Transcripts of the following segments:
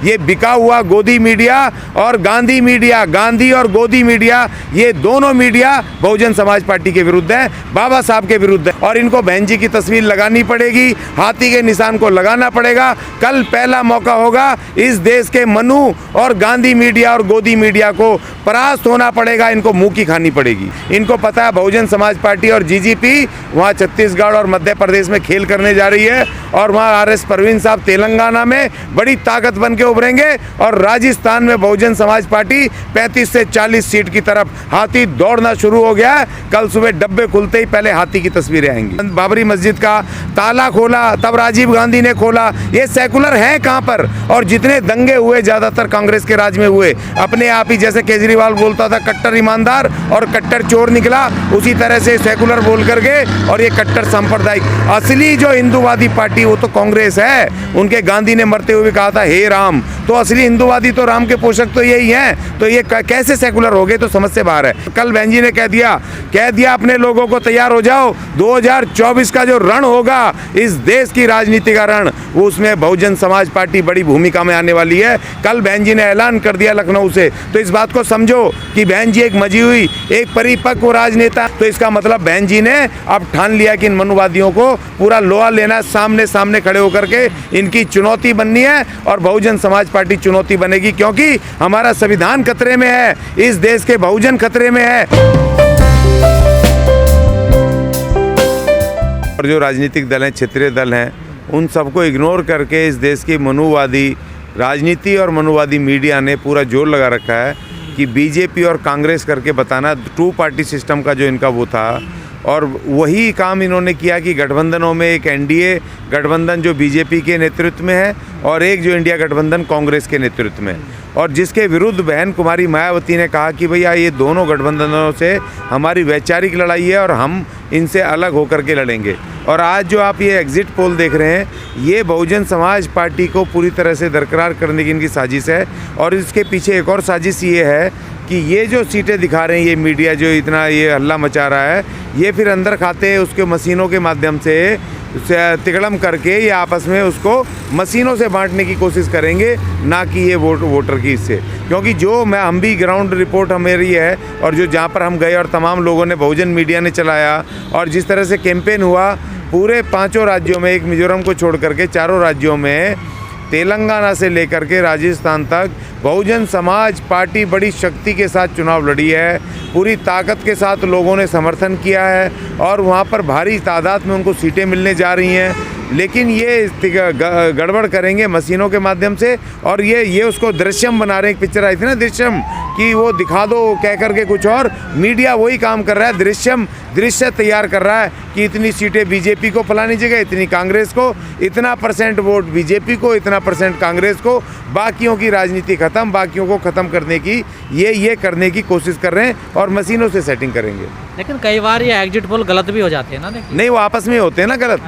ये बिका हुआ गोदी मीडिया और गांधी मीडिया, गांधी और गोदी मीडिया, ये दोनों मीडिया बहुजन समाज पार्टी के विरुद्ध है, बाबा साहब के विरुद्ध है। और इनको बहन जी की तस्वीर लगानी पड़ेगी, हाथी के निशान को लगाना पड़ेगा। कल पहला मौका होगा इस देश के मनु और गांधी मीडिया और गोदी मीडिया को परास्त होना पड़ेगा, इनको मुंह की खानी पड़ेगी। इनको पता है बहुजन समाज पार्टी और जीजीपी वहाँ छत्तीसगढ़ और मध्य प्रदेश में खेल करने जा रही है और वहाँ आरएस परवीन साहब तेलंगाना में बड़ी ताकत बन के उभरेंगे और राजस्थान में बहुजन समाज पार्टी 35 से 40 सीट की तरफ हाथी दौड़ना शुरू हो गया है। कल सुबह डब्बे खुलते ही पहले हाथी की तस्वीरें आएंगी। बाबरी मस्जिद का ताला खोला तब राजीव गांधी ने खोला, ये सेकुलर है कहाँ पर? और जितने दंगे हुए ज्यादातर कांग्रेस के राज में हुए, अपने आप ही जैसे केजरीवाल बोलता था कट्टर ईमानदार और कट्टर चोर निकला, उसी तरह से सेकुलर बोल करके और ये कट्टर सांप्रदायिक। असली जो हिंदूवादी पार्टी वो तो कांग्रेस है। उनके गांधी ने मरते हुए कहा था हे राम, तो असली हिंदूवादी तो राम के पोषक तो यही हैं। तो ये कैसे सेकुलर हो गए? तो समझ से बाहर है। कल बहन जी ने कह दिया अपने लोगों को तैयार हो जाओ, 2024 का जो रण होगा इस देश की राजनीति का रण, वो उसमें बहुजन समाज पार्टी बड़ी भूमिका में आने वाली है। कल बहन जी ने ऐलान कर दिया लखनऊ से, तो इस बात को समझो कि बहन जी एक मजी हुई, एक परिपक्व राजनेता। तो इसका मतलब बहन जी ने अब ठान लिया कि इन मनुवादियों को पूरा लोहा लेना, सामने सामने खड़े होकर के इनकी चुनौती बननी है और बहुजन समाज पार्टी चुनौती बनेगी, क्योंकि हमारा संविधान खतरे में है, इस देश के बहुजन खतरे में है। और जो राजनीतिक दल हैं, क्षेत्रीय दल हैं, उन सबको इग्नोर करके इस देश की मनुवादी राजनीति और मनुवादी मीडिया ने पूरा जोर लगा रखा है कि बीजेपी और कांग्रेस करके बताना, 2 पार्टी सिस्टम का जो इनका वो था, और वही काम इन्होंने किया कि गठबंधनों में एक एनडीए गठबंधन जो बीजेपी के नेतृत्व में है और एक जो इंडिया गठबंधन कांग्रेस के नेतृत्व में, और जिसके विरुद्ध बहन कुमारी मायावती ने कहा कि भैया ये दोनों गठबंधनों से हमारी वैचारिक लड़ाई है और हम इनसे अलग होकर के लड़ेंगे। और आज जो आप ये एग्जिट पोल देख रहे हैं, ये बहुजन समाज पार्टी को पूरी तरह से दरकिनार करने की इनकी साजिश है। और इसके पीछे एक और साजिश ये है कि ये जो सीटें दिखा रहे हैं, ये मीडिया जो इतना ये हल्ला मचा रहा है, ये फिर अंदर खाते हैं उसके मशीनों के माध्यम से तिकड़म करके ये आपस में उसको मशीनों से बांटने की कोशिश करेंगे, ना कि ये वोटर की इससे। क्योंकि जो हम भी ग्राउंड रिपोर्ट हमारी है और जो जहाँ पर हम गए और तमाम लोगों ने, बहुजन मीडिया ने चलाया और जिस तरह से कैंपेन हुआ पूरे 5 राज्यों में, एक मिजोरम को छोड़ करके 4 राज्यों में, तेलंगाना से लेकर के राजस्थान तक बहुजन समाज पार्टी बड़ी शक्ति के साथ चुनाव लड़ी है, पूरी ताकत के साथ लोगों ने समर्थन किया है और वहाँ पर भारी तादाद में उनको सीटें मिलने जा रही हैं। लेकिन ये गड़बड़ करेंगे मशीनों के माध्यम से और ये उसको दृश्यम बना रहे हैं। एक पिक्चर आई थी ना दृश्यम, कि वो दिखा दो कह करके कुछ और, मीडिया वही काम कर रहा है, दृश्य तैयार कर रहा है कि इतनी सीटें बीजेपी को फलानी जगह, इतनी कांग्रेस को, इतना % वोट बीजेपी को, इतना % कांग्रेस को, बाकियों की राजनीति खत्म, बाकियों को ख़त्म करने की ये करने की कोशिश कर रहे हैं और मशीनों से सेटिंग करेंगे। लेकिन कई बार ये एग्जिट पोल गलत भी हो जाते हैं ना। नहीं, वो आपस में होते हैं ना गलत।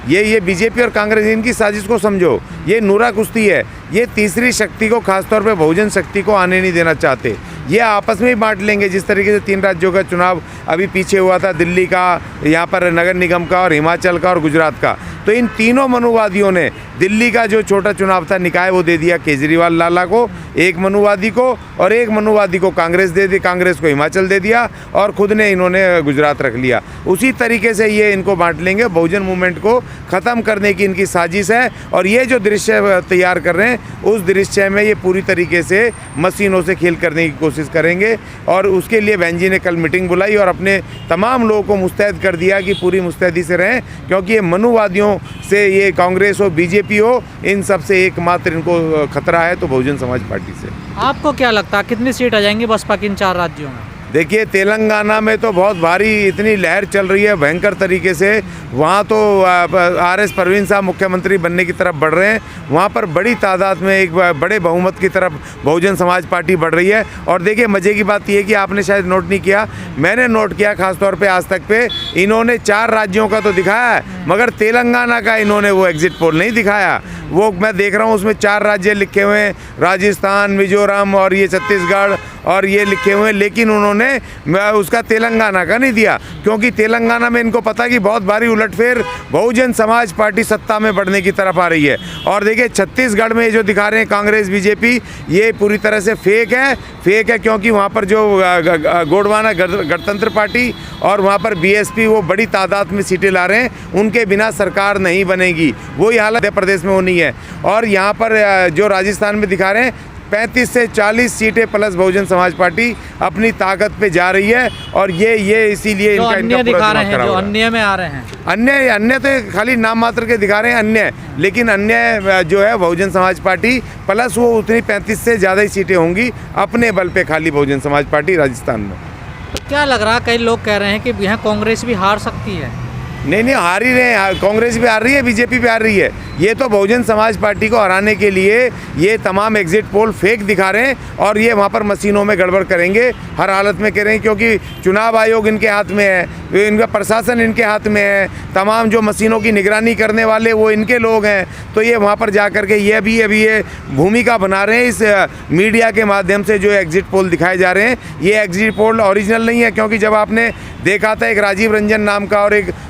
ये बीजेपी और कांग्रेस इनकी साजिश को समझो, ये नूरा कुश्ती है। ये तीसरी शक्ति को, खासतौर पे बहुजन शक्ति को आने नहीं देना चाहते। ये आपस में ही बांट लेंगे। जिस तरीके से 3 राज्यों का चुनाव अभी पीछे हुआ था, दिल्ली का, यहाँ पर नगर निगम का और हिमाचल का और गुजरात का, तो इन तीनों मनुवादियों ने दिल्ली का जो छोटा चुनाव था निकाय वो दे दिया केजरीवाल लाला को, एक मनुवादी को, और एक मनुवादी को कांग्रेस दे दी, कांग्रेस को हिमाचल दे दिया और खुद ने इन्होंने गुजरात रख लिया। उसी तरीके से ये इनको बांट लेंगे। बहुजन मूवमेंट को ख़त्म करने की इनकी साजिश है और ये जो दृश्य तैयार कर रहे हैं उस दृश्य में ये पूरी तरीके से मशीनों से खेल करने की कोशिश करेंगे। और उसके लिए बहन जी ने कल मीटिंग बुलाई और अपने तमाम लोगों को मुस्तैद कर दिया कि पूरी मुस्तैदी से रहें, क्योंकि ये मनुवादियों से, ये कांग्रेस हो, बीजेपी हो, इन सब से एकमात्र इनको खतरा है तो बहुजन समाज पार्टी से। आपको क्या लगता है कितनी सीट आ जाएंगी बसपा की इन 4 राज्यों में? देखिए, तेलंगाना में तो बहुत भारी इतनी लहर चल रही है भयंकर तरीके से। वहाँ तो आरएस परवीन साहब मुख्यमंत्री बनने की तरफ बढ़ रहे हैं। वहाँ पर बड़ी तादाद में एक बड़े बहुमत की तरफ बहुजन समाज पार्टी बढ़ रही है। और देखिए, मज़े की बात यह है कि आपने शायद नोट नहीं किया, मैंने नोट किया खासतौर पे आज तक पे, इन्होंने 4 राज्यों का तो दिखाया है मगर तेलंगाना का इन्होंने वो एग्जिट पोल नहीं दिखाया। वो मैं देख रहा हूँ उसमें 4 राज्य लिखे हुए हैं, राजस्थान, मिजोरम और ये छत्तीसगढ़ और ये लिखे हुए हैं, लेकिन उन्होंने उसका तेलंगाना का नहीं दिया, क्योंकि तेलंगाना में इनको पता कि बहुत भारी उलटफेर बहुजन समाज पार्टी सत्ता में बढ़ने की तरफ आ रही है। और देखिए छत्तीसगढ़ में जो दिखा रहे हैं कांग्रेस बीजेपी, ये पूरी तरह से फेक है क्योंकि वहाँ पर जो गोंडवाना गणतंत्र पार्टी और वहाँ पर बीएसपी वो बड़ी तादाद में सीटें ला रहे हैं, उनके बिना सरकार नहीं बनेगी। वही हालत मध्य प्रदेश में होनी है। और यहाँ पर जो राजस्थान में दिखा रहे हैं 35 से 40 सीटें प्लस बहुजन समाज पार्टी अपनी ताकत पे जा रही है। और ये इसीलिए इनका अन्य दिखा रहे हैं, जो अन्य में आ रहे हैं, अन्य तो खाली नाम मात्र के दिखा रहे हैं अन्य, लेकिन अन्य जो है बहुजन समाज पार्टी प्लस वो उतनी 35 से ज़्यादा ही सीटें होंगी अपने बल पे खाली बहुजन समाज पार्टी राजस्थान में। तो क्या लग रहा है, कई लोग कह रहे हैं कि यहाँ कांग्रेस भी हार सकती है। नहीं हार ही रहे हैं, कांग्रेस भी हार रही है, बीजेपी भी हार रही है। ये तो बहुजन समाज पार्टी को हराने के लिए ये तमाम एग्जिट पोल फेक दिखा रहे हैं और ये वहाँ पर मशीनों में गड़बड़ करेंगे, हर हालत में करेंगे, क्योंकि चुनाव आयोग इनके हाथ में है, इनका प्रशासन इनके हाथ में है, तमाम जो मशीनों की निगरानी करने वाले वो इनके लोग हैं। तो ये वहाँ पर जा कर के ये अभी भूमिका बना रहे हैं इस मीडिया के माध्यम से जो एग्जिट पोल दिखाए जा रहे हैं। ये एग्जिट पोल ओरिजिनल नहीं है, क्योंकि जब आपने देखा था एक राजीव रंजन नाम का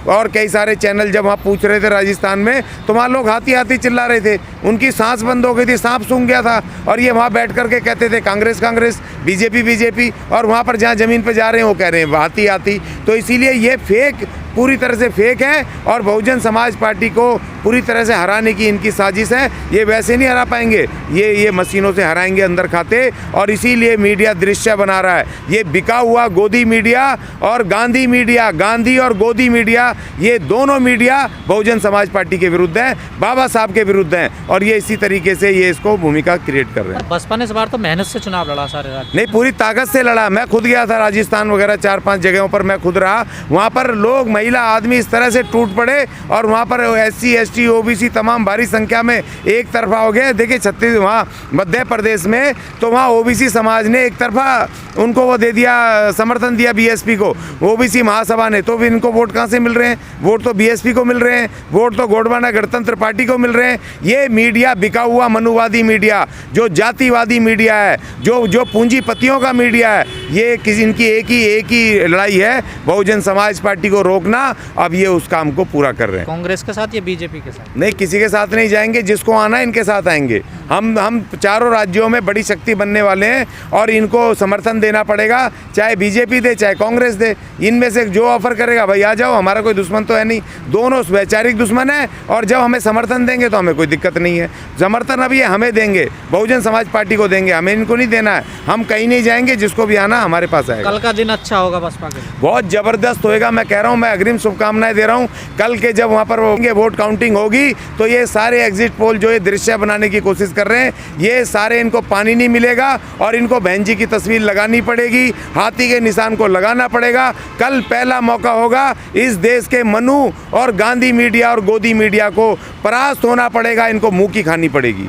और कई सारे चैनल जब वहाँ पूछ रहे थे राजस्थान में, तो वहाँ लोग हाथी हाथी चिल्ला रहे थे, उनकी सांस बंद हो गई थी, सांप सूंघ गया था। और ये वहाँ बैठ करके कहते थे कांग्रेस कांग्रेस, बीजेपी, और वहाँ पर जहाँ ज़मीन पर जा रहे हैं वो कह रहे हैं हाथी हाथी। तो इसीलिए ये फेक, पूरी तरह से फेक है और बहुजन समाज पार्टी को पूरी तरह से हराने की इनकी साजिश है। ये वैसे नहीं हरा पाएंगे, ये मशीनों से हराएंगे अंदर खाते। और इसीलिए मीडिया दृश्य बना रहा है, ये बिका हुआ गोदी मीडिया और गांधी और गोदी मीडिया, ये दोनों मीडिया बहुजन समाज पार्टी के विरुद्ध हैं, बाबा साहब के विरुद्ध हैं। और ये इसी तरीके से ये इसको भूमिका क्रिएट कर रहे हैं। बसपा ने इस बार तो मेहनत से चुनाव लड़ा सारे राज्य, नहीं पूरी ताकत से लड़ा। मैं खुद गया था राजस्थान वगैरह 4-5 जगहों पर मैं खुद रहा, वहाँ पर लोग महिला आदमी इस तरह से टूट पड़े और वहाँ पर SC ST OBC तमाम भारी संख्या में एक तरफा हो गए। देखिए वहाँ मध्य प्रदेश में तो वहाँ OBC समाज ने एक तरफा उनको वो दे दिया, समर्थन दिया BSP को, OBC महासभा ने। तो भी इनको वोट कहाँ से मिल रहे हैं? वोट तो BSP को मिल रहे हैं, वोट तो गोंडवाना गणतंत्र पार्टी को मिल रहे हैं। ये मीडिया बिका हुआ मनुवादी मीडिया, जो जातिवादी मीडिया है, जो पूंजीपतियों का मीडिया है, ये किसी इनकी एक ही लड़ाई है, बहुजन समाज पार्टी को रोकना। अब ये उस काम को पूरा कर रहे हैं। कांग्रेस के साथ या बीजेपी के साथ? नहीं, किसी के साथ नहीं जाएंगे, जिसको आना है इनके साथ आएंगे। हम चारों राज्यों में बड़ी शक्ति बनने वाले हैं और इनको समर्थन देना पड़ेगा, चाहे बीजेपी दे चाहे कांग्रेस दे। इनमें से जो ऑफर करेगा भाई आ जाओ, हमारा कोई दुश्मन तो है नहीं, दोनों वैचारिक दुश्मन है। और जब हमें समर्थन देंगे तो हमें कोई दिक्कत नहीं है। समर्थन अब ये हमें देंगे, बहुजन समाज पार्टी को देंगे, हमें इनको नहीं देना है। हम कहीं नहीं जाएंगे, जिसको भी आना हमारे पास आएगा। कल का दिन अच्छा होगा बसपा के लिए, बहुत जबरदस्त होएगा। मैं कह रहा हूँ, मैं अग्रिम शुभकामनाएं दे रहा हूँ। कल के जब वहाँ पर वोट काउंटिंग होगी तो ये सारे एग्जिट पोल जो ये दृश्य बनाने की कोशिश कर रहे हैं, ये सारे इनको पानी नहीं मिलेगा और इनको बहन जी की तस्वीर लगानी पड़ेगी, हाथी के निशान को लगाना पड़ेगा। कल पहला मौका होगा इस देश के मनु और गांधी मीडिया और गोदी मीडिया को परास्त होना पड़ेगा, इनको मुंह की खानी पड़ेगी।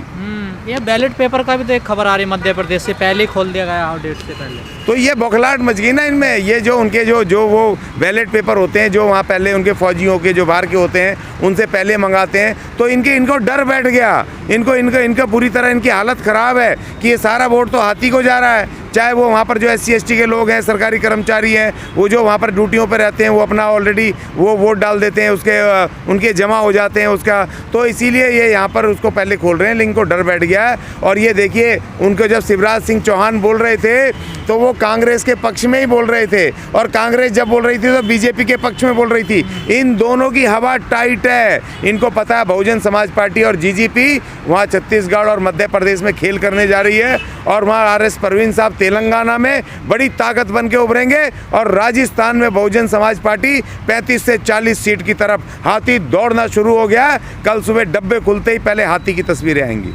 ये बैलेट पेपर का भी तो एक खबर आ रही मध्य प्रदेश से, पहले ही खोल दिया गया डेट से पहले। तो ये बौखलाहट मच गई ना इनमें। ये जो उनके जो वो बैलेट पेपर होते हैं, जो वहाँ पहले उनके फौजियों के जो बाहर के होते हैं उनसे पहले मंगाते हैं, तो इनको डर बैठ गया। इनको पूरी तरह इनकी हालत ख़राब है कि ये सारा वोट तो हाथी को जा रहा है। चाहे वो वहाँ पर जो SC ST के लोग हैं, सरकारी कर्मचारी हैं, वो जो वहाँ पर ड्यूटियों पर रहते हैं, वो अपना ऑलरेडी वो वोट डाल देते हैं, उनके जमा हो जाते हैं उसका। तो इसीलिए ये यहाँ पर उसको पहले खोल रहे हैं, लेकिन इनको डर बैठ गया है। और ये देखिए, उनको जब शिवराज सिंह चौहान बोल रहे थे तो वो कांग्रेस के पक्ष में ही बोल रहे थे, और कांग्रेस जब बोल रही थी तो BJP के पक्ष में बोल रही थी। इन दोनों की हवा टाइट है। इनको पता है बहुजन समाज पार्टी और GGP वहाँ छत्तीसगढ़ और मध्य प्रदेश में खेल करने जा रही है, और वहाँ RS परवीन साहब तेलंगाना में बड़ी ताकत बन के उभरेंगे, और राजस्थान में बहुजन समाज पार्टी 35 से 40 सीट की तरफ हाथी दौड़ना शुरू हो गया है। कल सुबह डब्बे खुलते ही पहले हाथी की तस्वीरें आएंगी।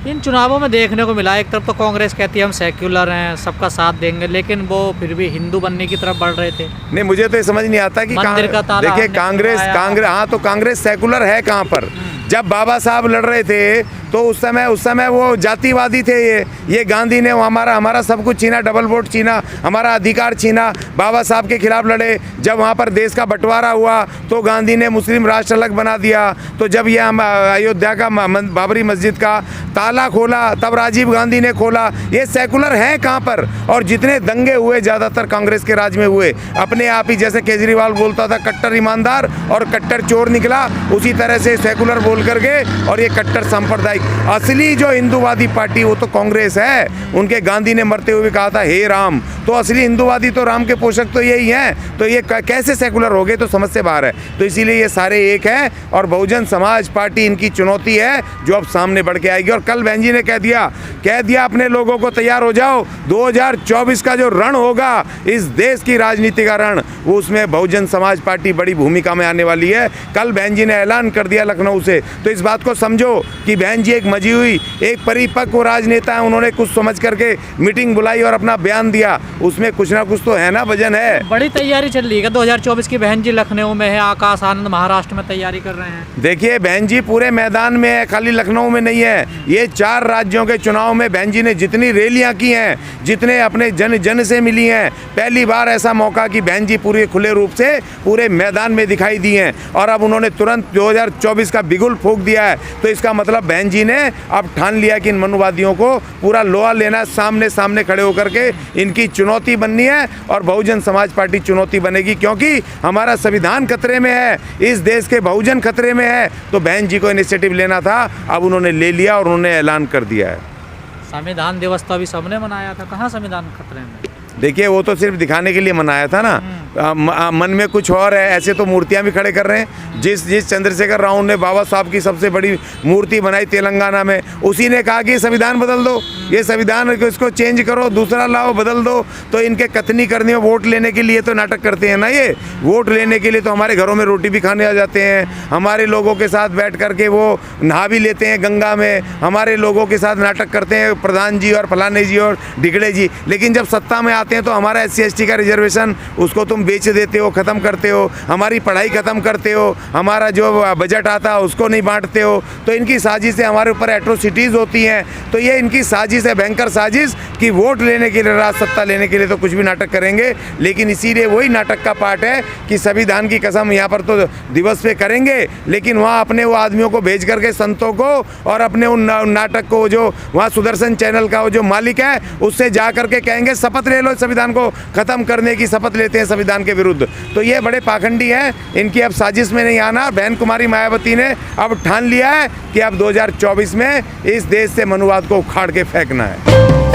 इन चुनावों में देखने को मिला, एक तरफ तो कांग्रेस कहती है हम सेक्युलर हैं, सबका साथ देंगे, लेकिन वो फिर भी हिंदू बनने की तरफ बढ़ रहे थे। नहीं, मुझे तो ये समझ नहीं आता कि देखिए कांग्रेस हाँ, तो कांग्रेस सेकुलर है कहाँ पर? जब बाबा साहब लड़ रहे थे तो उस समय वो जातिवादी थे। ये गांधी ने हमारा सब कुछ छीना, डबल वोट छीना, हमारा अधिकार छीना, बाबा साहब के खिलाफ लड़े। जब वहाँ पर देश का बंटवारा हुआ तो गांधी ने मुस्लिम राष्ट्र अलग बना दिया। तो जब ये अयोध्या का बाबरी मस्जिद का ताला खोला तब राजीव गांधी ने खोला। ये सेकुलर हैं कहाँ पर? और जितने दंगे हुए ज़्यादातर कांग्रेस के राज में हुए, अपने आप ही जैसे केजरीवाल बोलता था कट्टर ईमानदार और कट्टर चोर निकला, उसी तरह से सेकुलर बोल करके और ये कट्टर सांप्रदायिक। असली जो हिंदूवादी पार्टी वो तो कांग्रेस है। उनके गांधी ने मरते हुए कहा था हे राम, तो असली हिंदूवादी तो राम के पोषक तो यही हैं। तो ये कैसे सेकुलर हो गए? तो समझ से बाहर है। तो इसीलिए ये सारे एक हैं और बहुजन समाज पार्टी इनकी चुनौती है जो अब सामने बढ़ के आएगी। और कल बहन जी ने कह दिया अपने लोगों को तैयार हो जाओ, 2024 का जो रण होगा इस देश की राजनीति का रण, वो उसमें बहुजन समाज पार्टी बड़ी भूमिका में आने वाली है। कल बहन जी ने ऐलान कर दिया लखनऊ से। तो इस बात को समझो कि बहन जी एक मजी हुई, एक परिपक्व राजनेता है। उन्होंने कुछ समझ करके मीटिंग बुलाई और अपना बयान दिया, उसमें कुछ ना कुछ तो है ना, वजन है। बड़ी तैयारी चल रही है 2024 की। बहन जी लखनऊ में है, आकाश आनंद महाराष्ट्र में तैयारी कर रहे हैं। देखिए बहन जी पूरे मैदान में है, खाली लखनऊ में नहीं है। ये 4 राज्यों के चुनाव में बहन जी ने जितनी रैलियां की हैं, जितने अपने जन से मिली हैं, पहली बार ऐसा मौका कि बहन जी पूरे खुले रूप से पूरे मैदान में दिखाई दी हैं। और अब उन्होंने तुरंत 2024 का बिगुल फूंक दिया है। तो इसका मतलब बहन जी ने अब ठान लिया कि इन मनुवादियों को पूरा लोहा लेना, सामने खड़े होकर के इनकी चुनौती बननी है। और बहुजन समाज पार्टी चुनौती बनेगी, क्योंकि हमारा संविधान खतरे में है, इस देश के बहुजन खतरे में है। तो बहन जी को इनिशिएटिव लेना था, अब उन्होंने ले लिया और उन्होंने ऐलान कर दिया है। संविधान दिवस तो अभी सबने मनाया था, कहाँ संविधान खतरे में? देखिए वो तो सिर्फ दिखाने के लिए मनाया था ना, मन में कुछ और है। ऐसे तो मूर्तियां भी खड़े कर रहे हैं। जिस चंद्रशेखर राव ने बाबा साहब की सबसे बड़ी मूर्ति बनाई तेलंगाना में, उसी ने कहा कि संविधान बदल दो, ये संविधान इसको चेंज करो, दूसरा लाओ, बदल दो। तो इनके कथनी करने में वोट लेने के लिए तो नाटक करते हैं ना। ये वोट लेने के लिए तो हमारे घरों में रोटी भी खाने आ जाते हैं, हमारे लोगों के साथ बैठ करके वो नहा भी लेते हैं गंगा में, हमारे लोगों के साथ नाटक करते हैं प्रधान जी और फलाने जी और ढिगड़े जी। लेकिन जब सत्ता में आते हैं तो हमारा SC/ST का रिजर्वेशन उसको तुम बेच देते हो, ख़त्म करते हो, हमारी पढ़ाई ख़त्म करते हो, हमारा जो बजट आता है उसको नहीं बांटते हो। तो इनकी साजिश से हमारे ऊपर एट्रोसिटीज़ होती हैं। तो ये इनकी साजिश है, भयंकर साजिश, कि वोट लेने के लिए, राज सत्ता लेने के लिए तो कुछ भी नाटक करेंगे। लेकिन इसीलिए वही नाटक का पार्ट है कि संविधान की कसम यहाँ पर तो दिवस पे करेंगे, लेकिन वहाँ अपने वो आदमियों को भेज करके, संतों को, और अपने उन नाटक को, जो वहाँ सुदर्शन चैनल का वो जो मालिक है उससे जा करके कहेंगे शपथ ले लो, संविधान को खत्म करने की शपथ लेते हैं संविधान के विरुद्ध। तो ये बड़े पाखंडी हैं, इनकी अब साजिश में नहीं आना। बहन कुमारी मायावती ने अब ठान लिया है कि अब 2024 में इस देश से मनुवाद को उखाड़ के फेंकना है।